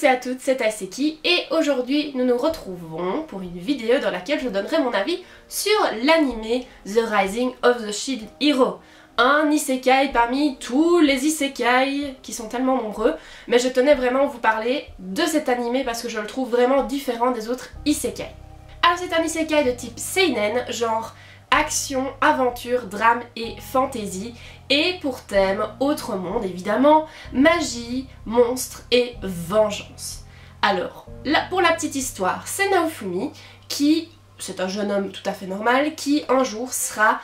tous et à toutes, c'est Aiseki et aujourd'hui nous nous retrouvons pour une vidéo dans laquelle je donnerai mon avis sur l'anime The Rising of the Shield Hero. Un isekai parmi tous les isekai qui sont tellement nombreux, mais je tenais vraiment à vous parler de cet anime parce que je le trouve vraiment différent des autres isekai. Alors c'est un isekai de type seinen, genre action, aventure, drame et fantasy, et pour thème autre monde évidemment, magie, monstres et vengeance. Alors, là, pour la petite histoire, c'est Naofumi qui, c'est un jeune homme tout à fait normal, qui un jour sera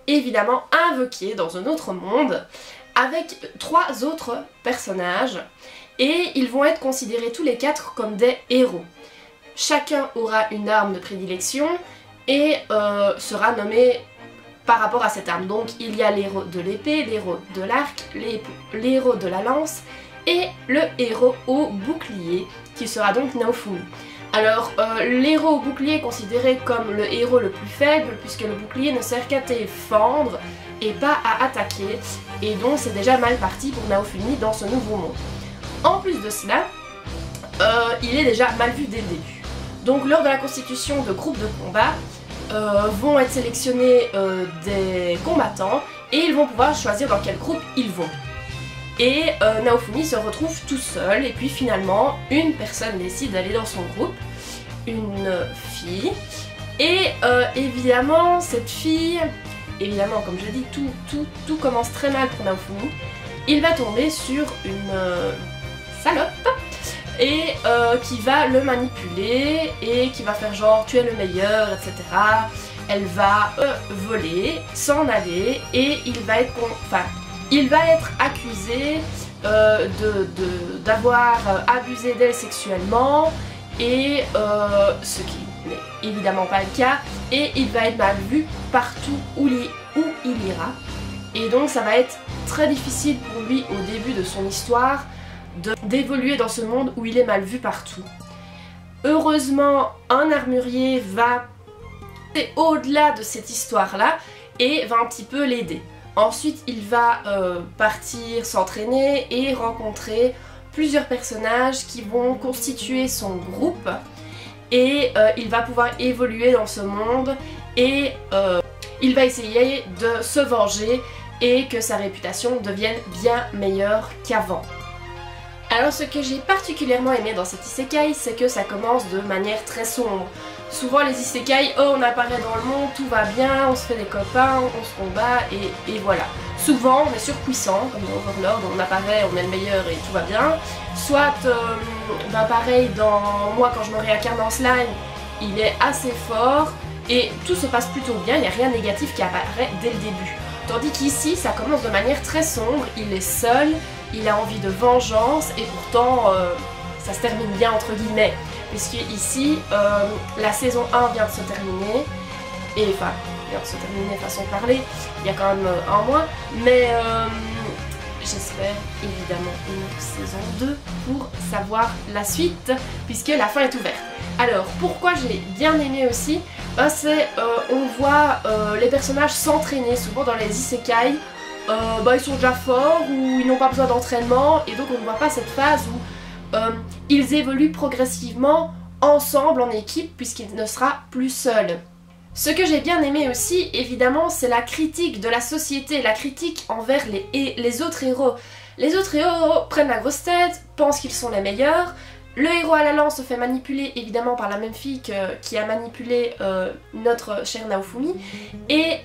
évidemment invoqué dans un autre monde avec 3 autres personnages et ils vont être considérés tous les 4 comme des héros. Chacun aura une arme de prédilection et sera nommé par rapport à cette arme. Donc il y a l'héros de l'épée, l'héros de l'arc, l'héros de la lance et le héros au bouclier qui sera donc Naofumi. Alors l'héros au bouclier est considéré comme le héros le plus faible puisque le bouclier ne sert qu'à défendre et pas à attaquer, et donc c'est déjà mal parti pour Naofumi dans ce nouveau monde. En plus de cela, il est déjà mal vu dès le début. Donc lors de la constitution de groupes de combat, vont être sélectionnés des combattants et ils vont pouvoir choisir dans quel groupe ils vont. Et Naofumi se retrouve tout seul et puis finalement une personne décide d'aller dans son groupe, une fille, et évidemment cette fille, évidemment comme je dis tout commence très mal pour Naofumi. Il va tomber sur une salope et qui va le manipuler et qui va faire genre tu es le meilleur, etc. Elle va voler, s'en aller et il va être accusé d'avoir abusé d'elle sexuellement et ce qui n'est évidemment pas le cas, et il va être mal vu partout où il ira, et donc ça va être très difficile pour lui au début de son histoire d'évoluer dans ce monde où il est mal vu partout. Heureusement, un armurier va au-delà de cette histoire-là et va un petit peu l'aider. Ensuite, il va partir s'entraîner et rencontrer plusieurs personnages qui vont constituer son groupe et il va pouvoir évoluer dans ce monde et il va essayer de se venger et que sa réputation devienne bien meilleure qu'avant. Alors ce que j'ai particulièrement aimé dans cet isekai, c'est que ça commence de manière très sombre. Souvent les isekai, oh on apparaît dans le monde, tout va bien, on se fait des copains, on se combat et voilà. Souvent on est surpuissant, comme dans Overlord, on apparaît, on est le meilleur et tout va bien. Soit, pareil dans moi quand je me réincarne dans Slime, il est assez fort et tout se passe plutôt bien, il n'y a rien de négatif qui apparaît dès le début. Tandis qu'ici ça commence de manière très sombre, il est seul, il a envie de vengeance et pourtant ça se termine bien entre guillemets, puisque ici la saison 1 vient de se terminer, et enfin vient de se terminer façon de parler, il y a quand même un mois, mais j'espère évidemment une saison 2 pour savoir la suite puisque la fin est ouverte. Alors pourquoi j'ai bien aimé aussi, c'est on voit les personnages s'entraîner. Souvent dans les isekai ils sont déjà forts ou ils n'ont pas besoin d'entraînement et donc on ne voit pas cette phase où ils évoluent progressivement ensemble en équipe puisqu'il ne sera plus seul. Ce que j'ai bien aimé aussi évidemment c'est la critique de la société, la critique envers les autres héros. Les autres héros prennent la grosse tête, pensent qu'ils sont les meilleurs. Le héros à la lance se fait manipuler évidemment par la même fille qui a manipulé notre cher Naofumi et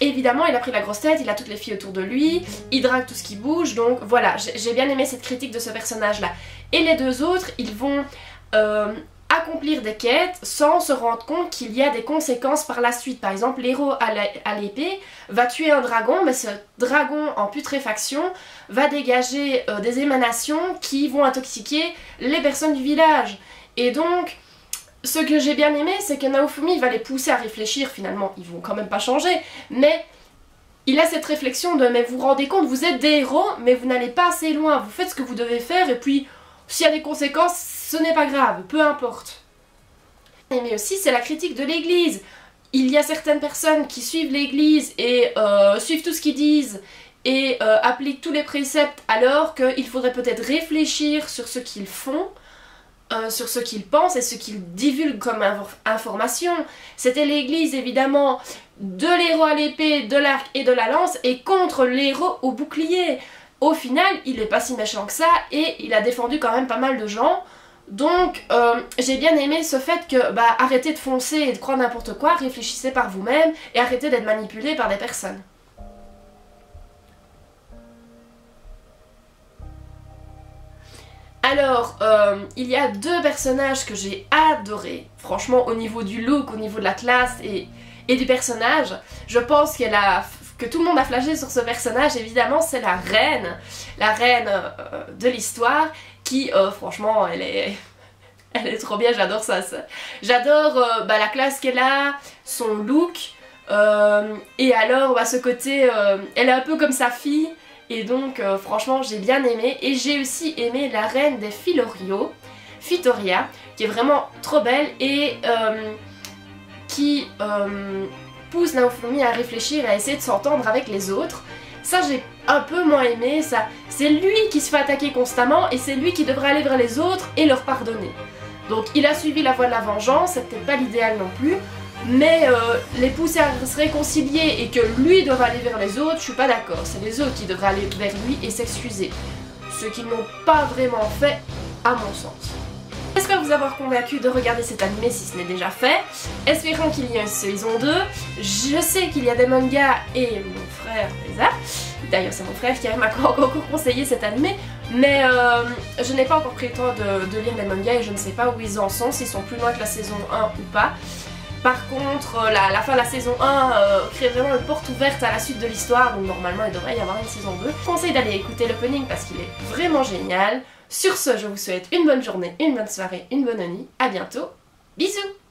évidemment il a pris la grosse tête, il a toutes les filles autour de lui, il drague tout ce qui bouge, donc voilà, j'ai bien aimé cette critique de ce personnage là. Et les deux autres, ils vont accomplir des quêtes sans se rendre compte qu'il y a des conséquences par la suite. Par exemple, l'héros à l'épée va tuer un dragon, mais ce dragon en putréfaction va dégager des émanations qui vont intoxiquer les personnes du village. Et donc, ce que j'ai bien aimé, c'est que Naofumi va les pousser à réfléchir finalement. Ils vont quand même pas changer, mais il a cette réflexion de « mais vous vous rendez compte, vous êtes des héros, mais vous n'allez pas assez loin, vous faites ce que vous devez faire et puis s'il y a des conséquences, ce n'est pas grave, peu importe. » Mais aussi, c'est la critique de l'église. Il y a certaines personnes qui suivent l'église et suivent tout ce qu'ils disent et appliquent tous les préceptes alors qu'il faudrait peut-être réfléchir sur ce qu'ils font, sur ce qu'ils pensent et ce qu'ils divulguent comme information. C'était l'église évidemment de l'héros à l'épée, de l'arc et de la lance et contre l'héros au bouclier. Au final, il est pas si méchant que ça et il a défendu quand même pas mal de gens. Donc j'ai bien aimé ce fait que arrêtez de foncer et de croire n'importe quoi, réfléchissez par vous-même et arrêtez d'être manipulé par des personnes. Alors, il y a deux personnages que j'ai adorés. Franchement, au niveau du look, au niveau de la classe et du personnage, je pense que tout le monde a flashé sur ce personnage. Évidemment, c'est la reine de l'histoire, qui, franchement, elle est trop bien, j'adore ça. J'adore la classe qu'elle a, son look, et alors, ce côté, elle est un peu comme sa fille. Et donc franchement j'ai bien aimé et j'ai aussi aimé la reine des Filorio, Fitoria, qui est vraiment trop belle et qui pousse Naofumi à réfléchir et à essayer de s'entendre avec les autres. Ça j'ai un peu moins aimé, c'est lui qui se fait attaquer constamment et c'est lui qui devrait aller vers les autres et leur pardonner. Donc il a suivi la voie de la vengeance, c'est peut-être pas l'idéal non plus. Mais les pousser à se réconcilier et que lui doive aller vers les autres, je suis pas d'accord. C'est les autres qui devraient aller vers lui et s'excuser. Ce qu'ils n'ont pas vraiment fait, à mon sens. J'espère vous avoir convaincu de regarder cet animé si ce n'est déjà fait. Espérons qu'il y ait une saison 2. Je sais qu'il y a des mangas et mon frère les a. D'ailleurs c'est mon frère qui m'a encore conseillé cet animé. Mais je n'ai pas encore pris le temps de lire les mangas et je ne sais pas où ils en sont, s'ils sont plus loin que la saison 1 ou pas. Par contre, la fin de la saison 1 crée vraiment une porte ouverte à la suite de l'histoire, donc normalement il devrait y avoir une saison 2. Je vous conseille d'aller écouter l'opening parce qu'il est vraiment génial. Sur ce, je vous souhaite une bonne journée, une bonne soirée, une bonne nuit. À bientôt. Bisous!